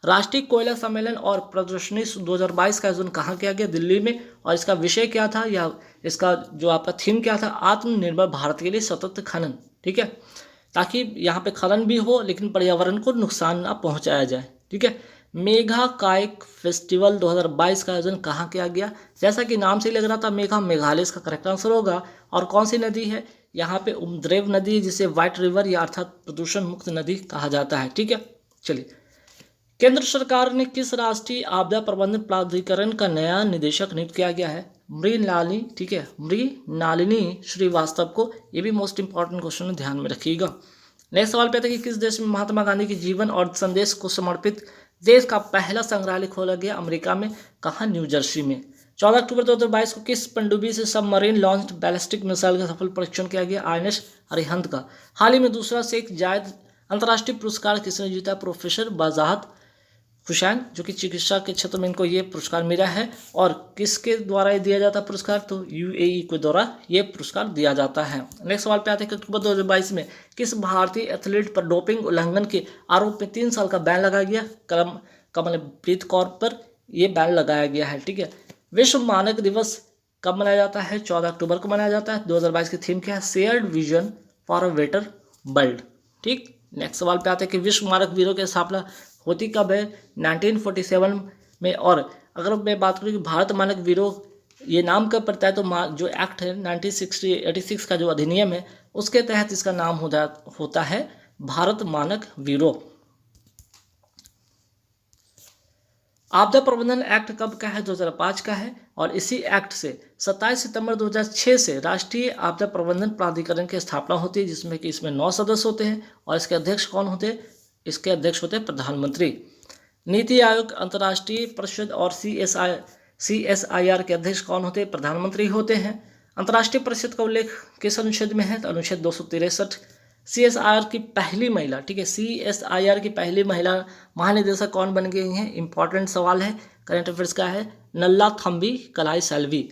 राष्ट्रीय कोयला सम्मेलन और प्रदर्शनी 2022 का आयोजन कहाँ किया गया? दिल्ली में। और इसका विषय क्या था या इसका जो आपका थीम क्या था? आत्मनिर्भर भारत के लिए सतत खनन, ठीक है, ताकि यहाँ पे खनन भी हो लेकिन पर्यावरण को नुकसान ना पहुँचाया जाए, ठीक है। मेघा काइक फेस्टिवल 2022 का आयोजन कहाँ किया गया? जैसा कि नाम से ही लग रहा था, मेघा मेघालय इसका करेक्ट आंसर होगा। और कौन सी नदी है? यहाँ पे उमद्रेव नदी है जिसे व्हाइट रिवर या अर्थात प्रदूषण मुक्त नदी कहा जाता है, ठीक है। चलिए, केंद्र सरकार ने किस राष्ट्रीय आपदा प्रबंधन प्राधिकरण का नया निदेशक नियुक्त किया गया है? मृणालिनी, ठीक है, मृणालिनी श्रीवास्तव को। ये भी मोस्ट इंपॉर्टेंट क्वेश्चन है, ध्यान में रखिएगा। नेक्स्ट सवाल पे आता है कि किस देश में महात्मा गांधी के जीवन और संदेश को समर्पित देश का पहला संग्रहालय खोला गया? अमेरिका में। कहाँ? न्यू जर्सी में। 14 अक्टूबर 2022 को किस पनडुब्बी से सबमरीन लॉन्च्ड बैलिस्टिक मिसाइल का सफल परीक्षण किया गया? आईएनएस अरिहंत का। हाल ही में दूसरा शेख जायद अंतर्राष्ट्रीय पुरस्कार किसने जीता? प्रोफेसर बाजाहत हुसैन, जो कि चिकित्सा के क्षेत्र में इनको ये पुरस्कार मिला है। और किसके द्वारा ये दिया जाता है पुरस्कार? तो यूएई के द्वारा ये पुरस्कार दिया जाता है। नेक्स्ट सवाल पे आते हैं कि अक्टूबर 2022 में किस भारतीय एथलीट पर डोपिंग उल्लंघन के आरोप में 3 साल का बैन लगाया गया? कमलप्रीत कौर पर यह बैन लगाया गया है, ठीक है। विश्व मानक दिवस कब मनाया जाता है? 14 अक्टूबर को मनाया जाता है। 2022 की थीम क्या है? Shared vision for a better world, ठीक। नेक्स्ट सवाल पे आते हैं कि विश्व मानक वीरों की स्थापना होती कब है? 1947 में। और अगर मैं बात करूँ कि भारत मानक वीरों ये नाम कब पड़ता है, तो जो एक्ट है 1986 का जो अधिनियम है उसके तहत इसका नाम होता है भारत मानक वीरों। आपदा प्रबंधन एक्ट कब का है? 2005 का है। और इसी एक्ट से 27 सितंबर 2006 से राष्ट्रीय आपदा प्रबंधन प्राधिकरण की स्थापना होती है, जिसमें कि इसमें 9 सदस्य होते हैं। और इसके अध्यक्ष कौन होते हैं? इसके अध्यक्ष होते हैं प्रधानमंत्री। नीति आयोग, अंतर्राष्ट्रीय परिषद और CSIR के अध्यक्ष कौन होते हैं? प्रधानमंत्री होते हैं। अंतर्राष्ट्रीय परिषद का उल्लेख किस अनुच्छेद में है? तो अनुच्छेद 263। CSIR की पहली महिला, ठीक है, CSIR की पहली महिला महानिदेशक कौन बन गई हैं? इंपॉर्टेंट सवाल है, करंट अफेयर्स का है, नल्ला थम्बी कलाई सेल्वी।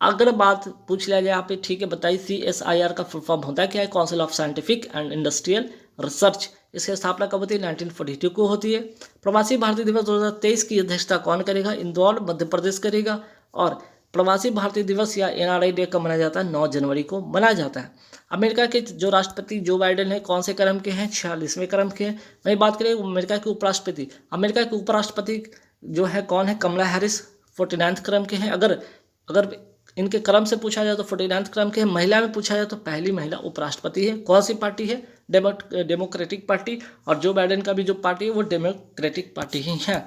अगर बात पूछ लिया जाए यहाँ पे, ठीक है, बताइए CSIR का फुल फॉर्म होता है क्या है? Council of scientific and industrial research. इसकी स्थापना कब होती है? 1942 को होती है। प्रवासी भारतीय दिवस 2023 की अध्यक्षता कौन करेगा? इंदौर मध्य प्रदेश करेगा। और प्रवासी भारतीय दिवस या NRI डे कब मनाया जाता है? 9 जनवरी को मनाया जाता है। अमेरिका के जो राष्ट्रपति जो बाइडेन है कौन से क्रम के हैं? 46वें क्रम के हैं। वही बात करें अमेरिका के उपराष्ट्रपति, अमेरिका के उपराष्ट्रपति जो है कौन है? कमला हैरिस 49 क्रम के हैं। अगर इनके क्रम से पूछा जाए तो 49 क्रम के हैं। महिला में पूछा जाए तो पहली महिला उपराष्ट्रपति है। कौन सी पार्टी है? Democratic party. और जो बाइडेन का भी जो पार्टी है वो डेमोक्रेटिक पार्टी ही है।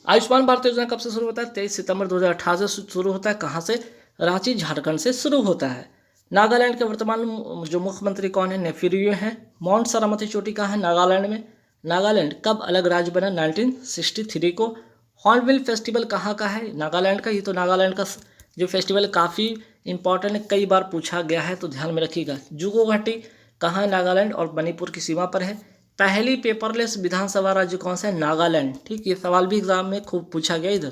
आयुष्मान भारत योजना कब से शुरू होता है? 23 सितंबर 2018 से शुरू होता है। कहाँ से? रांची झारखंड से शुरू होता है। नागालैंड के वर्तमान जो मुख्यमंत्री कौन है? नेफ्यू रियो हैं। माउंट सारामती चोटी कहाँ है? नागालैंड में। नागालैंड कब अलग राज्य बना? 1963 को। हॉर्नबिल फेस्टिवल कहाँ का है? नागालैंड का। ये तो नागालैंड का जो फेस्टिवल काफ़ी इंपॉर्टेंट है, कई बार पूछा गया है तो ध्यान में रखिएगा। जुगो घाटी कहाँ है? नागालैंड और मणिपुर की सीमा पर है। पहली पेपरलेस विधानसभा राज्य कौन सा है? नागालैंड। ठीक, ये सवाल भी एग्जाम में खूब पूछा गया इधर।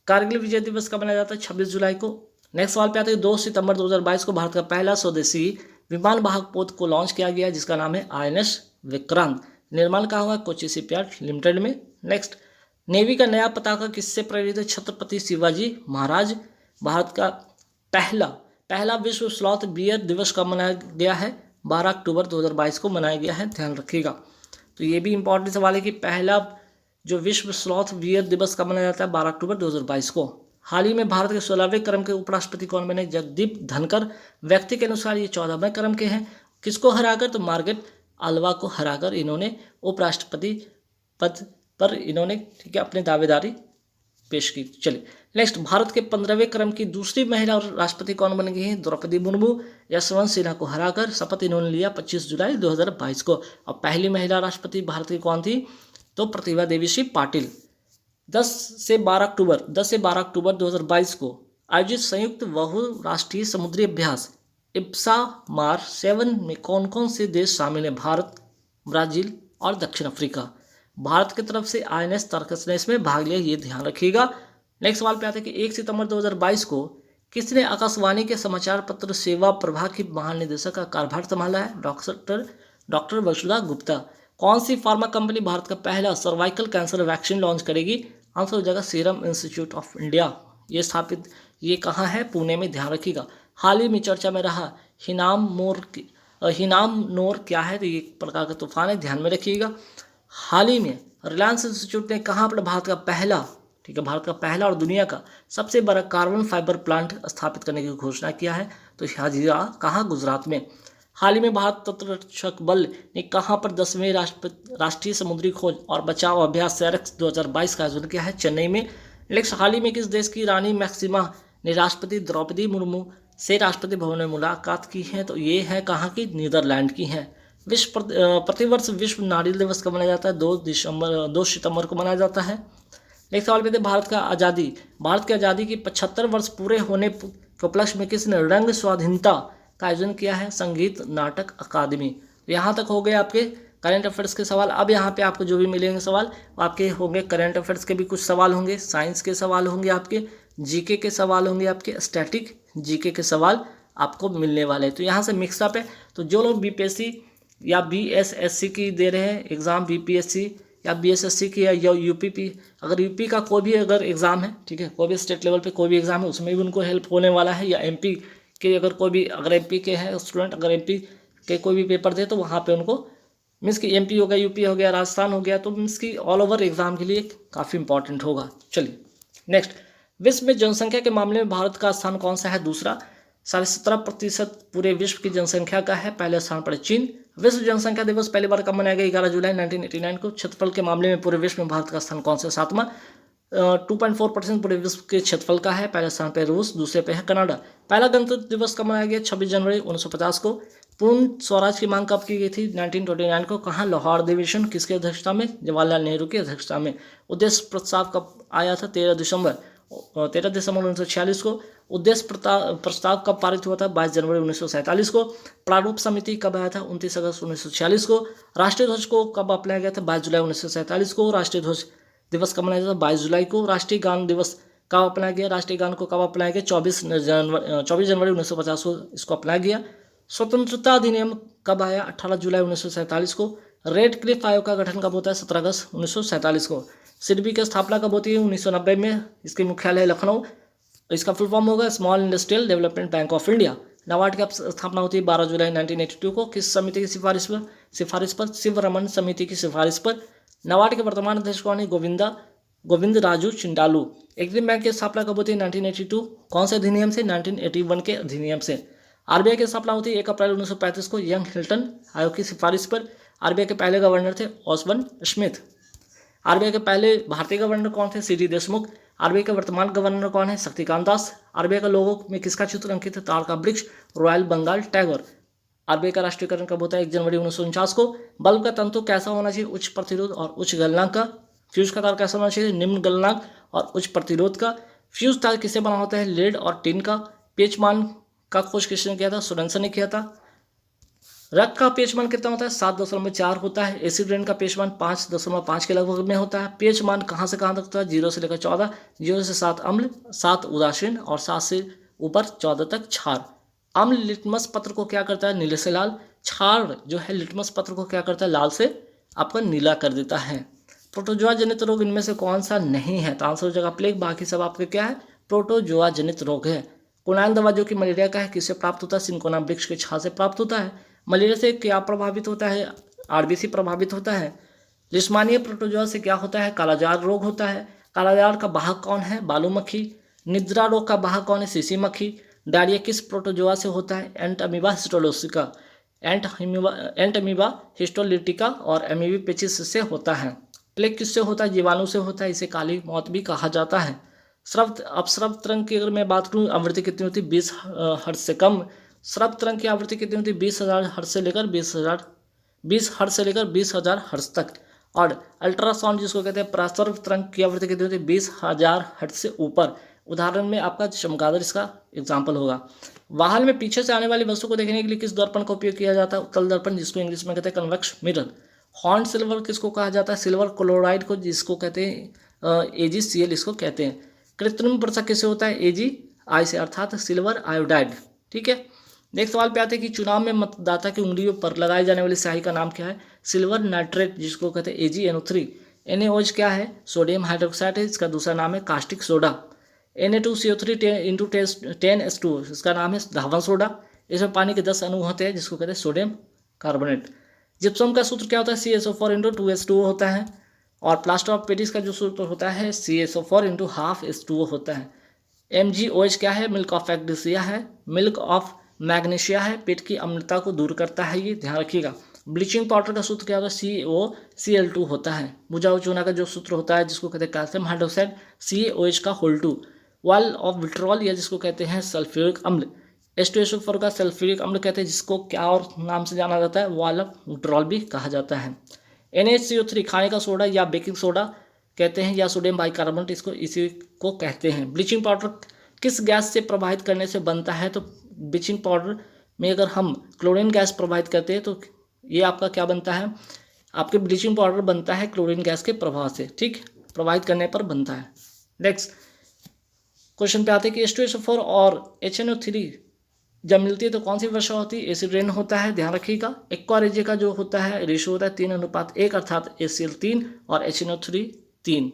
कारगिल विजय दिवस कब मनाया जाता है? 26 जुलाई को। नेक्स्ट सवाल पे आते हैं 2 सितंबर 2022 को भारत का पहला स्वदेशी विमान वाहक पोत को लॉन्च किया गया जिसका नाम है INS विक्रांत। निर्माण कहाँ हुआ? कोची शिपयार्ड लिमिटेड में। नेक्स्ट, नेवी का नया पताका किससे प्रेरित है? छत्रपति शिवाजी महाराज। भारत का पहला विश्व स्लॉथ बियर दिवस कब मनाया गया है? 12 अक्टूबर 2022 को मनाया गया है, ध्यान रखिएगा। तो ये भी इंपॉर्टेंट सवाल है कि पहला जो विश्व स्लॉथ बियर दिवस कब मनाया जाता है? 12 अक्टूबर 2022 को। हाल ही में भारत के 16वें क्रम के उपराष्ट्रपति कौन बने? जगदीप धनखड़। व्यक्ति के अनुसार ये 14वें क्रम के हैं। किसको हराकर? तो मार्गरेट आल्वा को हराकर इन्होंने उपराष्ट्रपति पद पर इन्होंने, ठीक है, अपनी दावेदारी पेश की। चलिए नेक्स्ट, भारत के 15वें क्रम की दूसरी महिला और राष्ट्रपति कौन बन गई हैं? द्रौपदी मुर्मू। यशवंत सिन्हा को हराकर शपथ इन्होंने लिया 25 जुलाई 2022 को। और पहली महिला राष्ट्रपति भारत की कौन थी? तो प्रतिभा देवी सिंह पाटिल। 10 से 12 अक्टूबर 2022 को आयोजित संयुक्त बहुराष्ट्रीय समुद्री अभ्यास इप्सा मार 7 में कौन कौन से देश शामिल हैं? भारत, ब्राजील और दक्षिण अफ्रीका। भारत की तरफ से INS तर्कस ने इसमें भाग लिया, ये ध्यान रखिएगा। नेक्स्ट सवाल पे आते हैं कि 1 सितंबर 2022 को किसने आकाशवाणी के समाचार पत्र सेवा प्रभाग की महानिदेशक का कार्यभार संभाला है? डॉक्टर वसुधा गुप्ता। कौन सी फार्मा कंपनी भारत का पहला सर्वाइकल कैंसर वैक्सीन लॉन्च करेगी? आंसर हो जाएगा सीरम इंस्टीट्यूट ऑफ इंडिया। ये कहाँ है? पुणे में, ध्यान रखिएगा। हाल ही में चर्चा में रहा हिनाम नोर क्या है? तो ये एक प्रकार का तूफान है, ध्यान में रखिएगा। हाल ही में रिलायंस इंस्टीट्यूट ने कहाँ पर भारत का पहला, ठीक है, भारत का पहला और दुनिया का सबसे बड़ा कार्बन फाइबर प्लांट स्थापित करने की घोषणा किया है? तो हाजिरा कहाँ? गुजरात में। हाल ही में भारत तटरक्षक बल ने कहाँ पर 10वें राष्ट्रीय समुद्री खोज और बचाव अभ्यास SAREX 2022 का आयोजन किया है? चेन्नई में। नेक्स्ट, हाल ही में किस देश की रानी मैक्सिमा ने राष्ट्रपति द्रौपदी मुर्मू से राष्ट्रपति भवन में मुलाकात की है? तो ये है कहाँ की? नीदरलैंड की है। प्रतिवर्ष विश्व नारियल दिवस कब मनाया जाता है? 2 सितंबर को मनाया जाता है। नेक्स्ट सवाल पे थे भारत की आज़ादी की 75 वर्ष पूरे होने के उपलक्ष्य में किसने रंग स्वाधीनता का आयोजन किया है? संगीत नाटक अकादमी। तो यहाँ तक हो गए आपके करंट अफेयर्स के सवाल। अब यहाँ पे आपको जो भी मिलेंगे सवाल आपके होंगे करंट अफेयर्स के भी कुछ सवाल होंगे, साइंस के सवाल होंगे, आपके जीके के सवाल होंगे, आपके स्टैटिक जीके के सवाल आपको मिलने वाले हैं। तो यहाँ से मिक्सअप है। तो जो लोग BPSC या BSSC की दे रहे हैं एग्ज़ाम, BPSC या BSSC की या UPP, अगर यूपी का कोई भी अगर एग्ज़ाम है, ठीक है, कोई भी स्टेट लेवल पे कोई भी एग्ज़ाम है उसमें भी उनको हेल्प होने वाला है, या MP के अगर कोई भी अगर MP के हैं स्टूडेंट अगर MP के कोई भी पेपर दे तो वहाँ पे उनको मीन्स कि MP हो गया, UP हो गया, राजस्थान हो गया, तो मीन्स कि ऑल ओवर एग्ज़ाम के लिए काफ़ी इंपॉर्टेंट होगा। चलिए नेक्स्ट, विश्व में जनसंख्या के मामले में भारत का स्थान कौन सा है? दूसरा। 17.5% पूरे विश्व की जनसंख्या का है। पहले स्थान पर चीन। विश्व जनसंख्या दिवस पहली बार कब मनाया गया? 11 जुलाई 1989 को। क्षेत्रफल के मामले में पूरे विश्व में भारत का स्थान कौन सा? 7वां। 2.4% पूरे विश्व के क्षेत्रफल का है। पहले स्थान पर रूस, दूसरे पे है कनाडा। पहला गणतंत्र दिवस कब मनाया गया? 26 जनवरी 1950 को। पूर्ण स्वराज की मांग कब की गई थी? 1929 को। कहाँ? लाहौर अधिवेशन। किसकी अध्यक्षता में? जवाहरलाल नेहरू की अध्यक्षता में। उद्देश्य प्रस्ताव कब आया था? 13 दिसंबर 13 दिसंबर 1946 को। उद्देश्य प्रस्ताव कब पारित हुआ था? 22 जनवरी 1947 को। प्रारूप समिति कब आया था? 29 अगस्त 1946 को। राष्ट्रीय ध्वज को कब अपनाया गया था? 22 जुलाई 1947 को। राष्ट्रीय ध्वज दिवस कब मनाया जाता है? 22 जुलाई को। राष्ट्रीय गान दिवस कब अपनाया गया? राष्ट्रीय गान को कब अपनाया गया? 24 जनवरी 1950 को इसको अपनाया गया। स्वतंत्रता अधिनियम कब आया? 18 जुलाई 1947 को। रेड क्लिफ आयोग का गठन कब होता है? 17 अगस्त 1947 को। सिडबी की स्थापना कब होती है? 1990 में। इसकी मुख्यालय लखनऊ। इसका फुल फॉर्म होगा small industrial development bank of India. NABARD की स्थापना होती है 12 जुलाई 1982 को। किस समिति की सिफारिश पर? शिवरमन समिति की सिफारिश पर। नाबार्ड के वर्तमान अध्यक्ष कौन है? गोविंद राजू चिंडालू। एग्जिम बैंक की स्थापना कब होती है? 1982। कौन से अधिनियम से? 1981 के अधिनियम से। आरबीआई की स्थापना होती है 1 अप्रैल 1935 को यंग हिल्टन आयोग की सिफारिश पर। आरबीआई के पहले गवर्नर थे ऑसबर्न स्मिथ। आरबीआई के पहले भारतीय गवर्नर कौन थे? सीडी देशमुख। आरबीआई के वर्तमान गवर्नर कौन है? शक्तिकांत दास। आरबीआई का लोगो में किसका चित्र अंकित है? ताड़ का वृक्ष, रॉयल बंगाल टाइगर। आरबीआई का राष्ट्रीयकरण कब होता है? 1 जनवरी 1949 को। बल्ब का तंतु कैसा होना चाहिए? उच्च प्रतिरोध और उच्च गलनांक का। फ्यूज का तार कैसा होना चाहिए? निम्न गलनांक और उच्च प्रतिरोध का। फ्यूज तार किससे बना होता है? लेड और टिन का। पेचमान का खोज किसने किया था? सोरेनसन ने किया था। रक्त का पेचमान कितना होता है? 7.4 होता है। एसिड रेन का पेचमान 5.5 के लगभग में होता है। पेचमान कहाँ से कहाँ तक होता है? 0 से लेकर 14, 0 से 7 अम्ल, 7 उदासीन और 7 से ऊपर 14 तक क्षार। अम्ल लिटमस पत्र को क्या करता है? नीले से लाल। क्षार जो है लिटमस पत्र को क्या करता है? लाल से आपका नीला कर देता है। प्रोटोजोआ जनित रोग इनमें से कौन सा नहीं है? तो आंसर हो जाएगा प्लेग। बाकी सब आपके क्या है? प्रोटोजोआ जनित रोग है। कुनाइन दवा जो कि मलेरिया का है किससे प्राप्त होता है? सिंकोना वृक्ष के छाल से प्राप्त होता है। मलेरिया से क्या प्रभावित होता है? आरबीसी प्रभावित होता है। लिस्मानिया प्रोटोजोआ से क्या होता है? कालाजार रोग होता है। कालाजार का वाहक कौन है? बालू मक्खी। निद्रा रोग का वाहक कौन है? सीसी मक्खी। डायरिया किस प्रोटोजोआ से होता है? एंट अमीबा हिस्टोलोसिका, एंट अमीबा हिस्टोलिटिका और अमीबी पेचिस से होता है। प्लेग किससे होता है? जीवाणु से होता है। इसे काली मौत भी कहा जाता है। अपस्रव तरंग की अगर मैं बात करूँ, आवृत्ति कितनी होती है? 20 हर्ट्ज से कम। स्रव तरंग की आवृत्ति कितनी होती है? 20,000 हर्ट्ज से लेकर 20,000 हर्ट्ज तक। और अल्ट्रासाउंड जिसको कहते हैं प्रसर्व तरंग की आवृत्ति कितनी होती है? 20,000 हर्ट्ज से ऊपर। उदाहरण में आपका चमगादड़ इसका एग्जाम्पल होगा। वाहन में पीछे से आने वाली वस्तु को देखने के लिए किस दर्पण का उपयोग किया जाता है? उत्तल दर्पण, जिसको इंग्लिश में कहते हैं कन्वेक्स मिरर। हॉर्न सिल्वर किसको कहा जाता है? सिल्वर क्लोराइड को, जिसको कहते हैं AgCl इसको कहते हैं। कृत्रिम वर्षा किससे होता है? AgI से, अर्थात सिल्वर आयोडाइड। ठीक है। नेक्स्ट सवाल पे आते हैं कि चुनाव में मतदाता की उंगलियों पर लगाई जाने वाली स्याही का नाम क्या है? सिल्वर नाइट्रेट, जिसको कहते हैं AgNO3। NaOH क्या है? सोडियम हाइड्रोक्साइड है। इसका दूसरा नाम है कास्टिक सोडा। Na2CO3 10H2 इसका नाम है धावन सोडा। इसमें पानी के 10 अणु होते हैं, जिसको कहते हैं सोडियम कार्बोनेट। जिप्सम का सूत्र क्या होता है? CaSO4 होता है। और प्लास्टर ऑफ पेरिस का जो सूत्र होता है CaSO4 होता है। MgOH क्या है? मिल्क ऑफ मैग्नीशिया है। मिल्क ऑफ मैग्नीशिया है। पेट की अम्लता को दूर करता है, ये ध्यान रखिएगा। ब्लीचिंग पाउडर का सूत्र क्या होता है? CaCl2 होता है। बुझाऊ चूना का जो सूत्र होता है, जिसको कहते हैं कैल्शियम हाइड्रोक्साइड, CaOH का होल2। वाल ऑफ विट्रॉल, या जिसको कहते हैं सल्फ्यूरिक अम्ल। H2SO4 का सल्फ्यूरिक अम्ल कहते हैं, जिसको क्या और नाम से जाना जाता है? वाल ऑफ विट्रॉल भी कहा जाता है। NaCO3 खाने का सोडा या बेकिंग सोडा कहते हैं, या सोडियम बाइकार्बोनेट इसी को कहते हैं। ब्लीचिंग पाउडर किस गैस से प्रभावित करने से बनता है? तो ब्लीचिंग पाउडर में अगर हम क्लोरीन गैस प्रभावित करते हैं तो ये आपका क्या बनता है? आपके ब्लीचिंग पाउडर बनता है क्लोरीन गैस के प्रभाव से। ठीक, प्रभावित करने पर बनता है। नेक्स्ट क्वेश्चन पे आते हैं कि H2SO4 और HNO3 जब मिलती है तो कौन सी वर्षा होती है? एसिड रेन होता है, ध्यान रखिएगा। एक्वा रेजियो का जो होता है रेशियो होता है 3:1, अर्थात HCl3 और HNO3 3,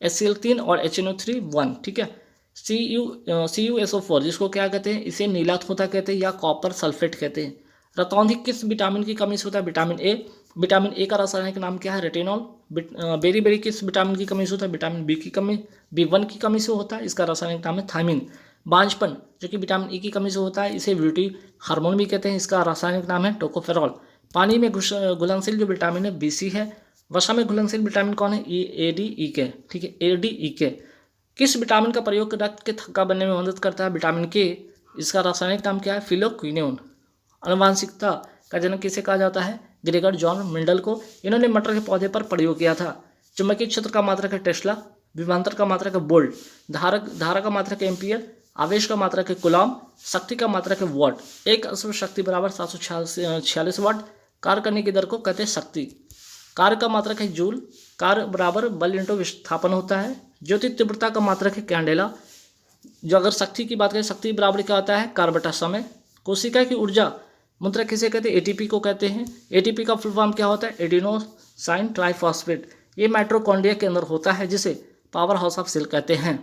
HCl3 और HNO3 1। ठीक है। CuSO4 जिसको क्या कहते हैं? इसे नीलात होता कहते हैं या कॉपर सल्फेट कहते हैं। रतौंधी किस विटामिन की कमी से होता है? Vitamin A. विटामिन ए का रासायनिक नाम क्या है? रेटिनॉल। बेरी किस विटामिन की कमी से होता है? विटामिन बी की कमी, B1 की कमी से होता है, इसका रासायनिक नाम है थायमिन। बांझपन जो कि विटामिन ई की कमी से होता है, इसे ब्यूटी हार्मोन भी कहते हैं, इसका रासायनिक नाम है टोकोफेरॉल। पानी में घुलनशील जो विटामिन है BC है। वसा में घुलनशील विटामिन कौन है? ADEK। ठीक है, ADEK। किस विटामिन का प्रयोग रक्त के थक्का बनने में मदद करता है? विटामिन K, इसका रासायनिक नाम क्या है? फिलोक्विनोन। आनुवांशिकता का जनक किसे कहा जाता है? ग्रेगर जॉन मेंडल को। इन्होंने मटर के पौधे पर प्रयोग किया था। चुंबकीय क्षेत्र का मात्रक है टेस्ला। विभवांतर का मात्रक है वोल्ट, धारा का मात्रक है एम्पियर, आवेश का मात्रक है कूलॉम, शक्ति का मात्रक है वॉट। एक अश्व शक्ति बराबर 746 वाट। कार्य करने की दर को कहते हैं शक्ति। कार्य का मात्रक है जूल, कार्य बराबर बल इंटू विस्थापन होता है। ज्योति तीव्रता का मात्रक है कैंडेला। जो अगर शक्ति की बात करें, शक्ति बराबर क्या होता है, कार्य बटा समय। कोशिका की ऊर्जा मात्रा किसे कहते हैं, एटीपी को कहते हैं। एटीपी का फुल फॉर्म क्या होता है, एडिनोसाइन ट्राइफॉस्फेट। ये माइटोकॉन्ड्रिया के अंदर होता है, जिसे पावर हाउस ऑफ सेल कहते हैं।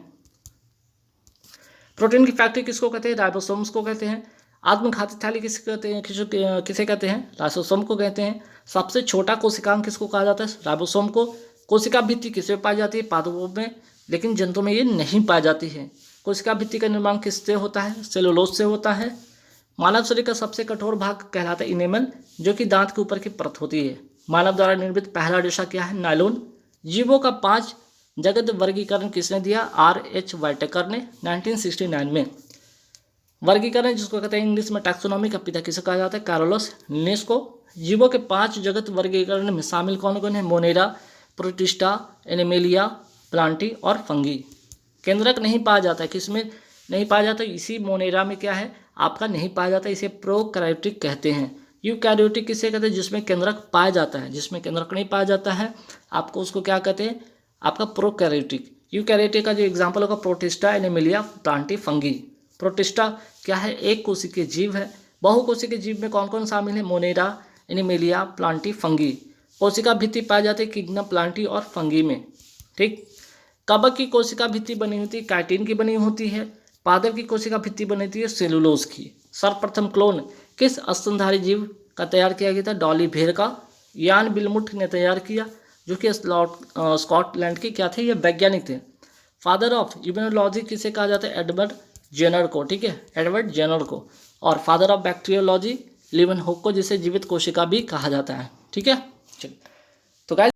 प्रोटीन की फैक्ट्री किसको कहते हैं, राइबोसोम्स को कहते हैं। आत्मघाती थैली किसे कहते हैं, किसे कहते हैं, लाइसोसोम को कहते हैं। सबसे छोटा कोशिकांग किसको कहा जाता है, राइबोसोम को। कोशिका भित्ति किससे पाई जाती है, पादपों में, लेकिन जंतुओं में ये नहीं पाई जाती है। कोशिका भित्ति का निर्माण किससे होता है, सेलुलोज से होता है। मानव शरीर का सबसे कठोर भाग कहलाता है इनेमल, जो कि दांत के ऊपर की परत होती है। मानव द्वारा निर्मित पहला रेशा क्या है, नायलॉन। जीवों का 5 जगत वर्गीकरण किसने दिया, R.H. वाइटेकर ने 1969 में। वर्गीकरण जिसको कहते हैं इंग्लिश में टैक्सोनॉमी का पिता किसे कहा जाता है, कार्लोस लिनेस को। जीवों के 5 जगत वर्गीकरण में शामिल कौन कौन है, मोनेरा, प्रोटिस्टा, एनिमेलिया, प्लांटी और फंगी। केंद्रक नहीं पाया जाता है, किसमें नहीं पाया जाता, इसी मोनेरा में क्या है आपका नहीं पाया जाता, इसे प्रोकैरियोटिक कहते हैं। यूकैरियोटिक किसे कहते हैं, जिसमें केंद्रक पाया जाता है। जिसमें केंद्रक नहीं पाया जाता है आपको उसको क्या कहते हैं, आपका प्रोकैरियोटिक। यूकैरियोटिक का जो एग्जांपल होगा protista, animalia, Plantae, fungi. Protista क्या है, एक कोशिकीय जीव है। बहुकोशिकीय जीव में कौन कौन शामिल है, मोनेरा, एनिमेलिया, प्लांटी, फंगी। कोशिका भित्ति पाई जाती है किग्ना, प्लांटी और फंगी में। ठीक। कवक की कोशिका भित्ति बनी होती है काइटिन की बनी होती है। पादप की कोशिका भित्ति बनी होती है सेलुलोज की। सर्वप्रथम क्लोन किस स्तनधारी जीव का तैयार किया गया था, डॉली भेड़ का। यान बिलमुट ने तैयार किया, जो कि स्कॉटलैंड के क्या थे, ये वैज्ञानिक थे। फादर ऑफ इम्यूनोलॉजी किसे कहा जाता है, एडवर्ड जेनर को। ठीक है, एडवर्ड जेनर को। और फादर ऑफ बैक्टीरियोलॉजी लिवन हुक को, जिसे जीवित कोशिका भी कहा जाता है। ठीक है, चलिए तो गाइस